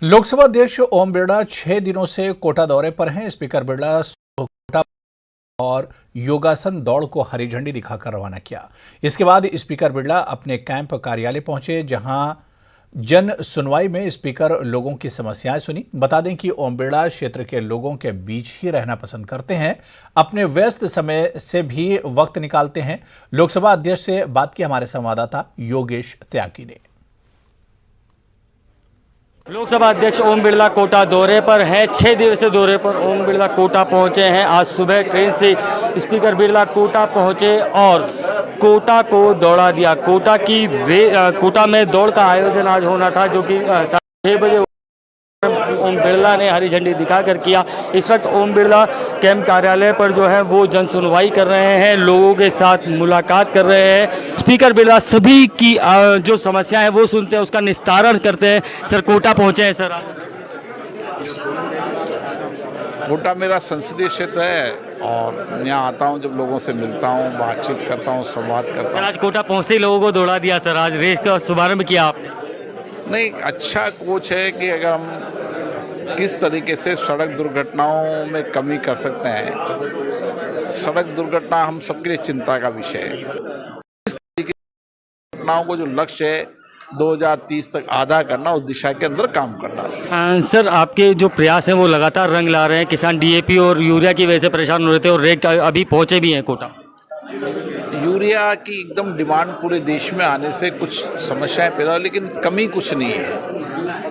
लोकसभा अध्यक्ष ओम बिरला 6 दिनों से कोटा दौरे पर हैं। स्पीकर बिरला कोटा और योगासन दौड़ को हरी झंडी दिखाकर रवाना किया। इसके बाद स्पीकर बिरला अपने कैंप कार्यालय पहुंचे, जहां जन सुनवाई में स्पीकर लोगों की समस्याएं सुनी। बता दें कि ओम बिरला क्षेत्र के लोगों के बीच ही रहना पसंद करते हैं, अपने व्यस्त समय से भी वक्त निकालते हैं। लोकसभा अध्यक्ष से बात की हमारे संवाददाता योगेश त्यागी ने। लोकसभा अध्यक्ष ओम बिरला कोटा दौरे पर हैं। 6 दिवसीय दौरे पर ओम बिरला कोटा पहुंचे हैं। आज सुबह ट्रेन से स्पीकर बिरला कोटा पहुंचे और कोटा को दौड़ा दिया। कोटा में दौड़ का आयोजन आज होना था, जो कि 6:30 बजे ओम बिरला ने हरी झंडी दिखाकर किया। इस वक्त ओम बिरला कैंप कार्यालय पर जो है वो जन सुनवाई कर रहे हैं, लोगों के साथ मुलाकात कर रहे हैं। स्पीकर बिरला सभी की जो समस्या है वो सुनते हैं, उसका निस्तारण करते हैं। सर, कोटा पहुंचे हैं सर। कोटा मेरा संसदीय क्षेत्र है और यहाँ आता हूँ, जब लोगों से मिलता हूँ, बातचीत करता हूँ, संवाद करता हूँ। आज कोटा पहुंचते ही लोगों को दौड़ा दिया सर, आज रेस का शुभारंभ किया आपने। नहीं, अच्छा कोच है कि अगर हम किस तरीके से सड़क दुर्घटनाओं में कमी कर सकते हैं। सड़क दुर्घटना हम सबके लिए चिंता का विषय है। इस तरीके की घटनाओं को जो लक्ष्य है 2030 तक आधा करना, उस दिशा के अंदर काम करना। सर, आपके जो प्रयास हैं वो लगातार रंग ला रहे हैं। किसान डीएपी और यूरिया की वजह से परेशान हो रहे थे और रेट अभी पहुंचे भी हैं कोटा। यूरिया की एकदम डिमांड पूरे देश में आने से कुछ समस्याएं पैदा हुई, लेकिन कमी कुछ नहीं है।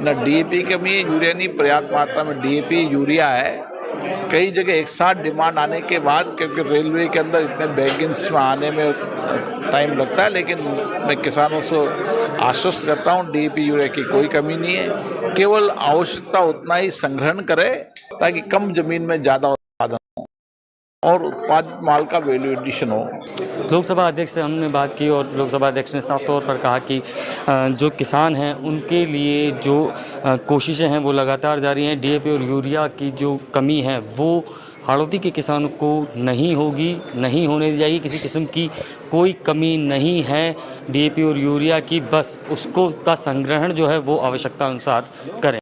न डीएपी की कमी है, यूरिया नहीं, पर्याप्त मात्रा में डीएपी यूरिया है। कई जगह एक साथ डिमांड आने के बाद, क्योंकि रेलवे के अंदर इतने वैगन्स में आने में टाइम लगता है, लेकिन मैं किसानों से आश्वस्त करता हूँ डीएपी यूरिया की कोई कमी नहीं है। केवल आवश्यकता उतना ही संग्रहण करे ताकि कम जमीन में ज़्यादा उत्पादन हो और उत्पादित माल का वैल्यू एडिशन हो। लोकसभा अध्यक्ष से हमने बात की और लोकसभा अध्यक्ष ने साफ तौर पर कहा कि जो किसान हैं उनके लिए जो कोशिशें हैं वो लगातार जारी हैं। डीएपी और यूरिया की जो कमी है वो हाड़ौती के किसानों को नहीं होगी, नहीं होने दी जाएगी। किसी किस्म की कोई कमी नहीं है डीएपी और यूरिया की, बस उसको का संग्रहण जो है वो आवश्यकता अनुसार करें।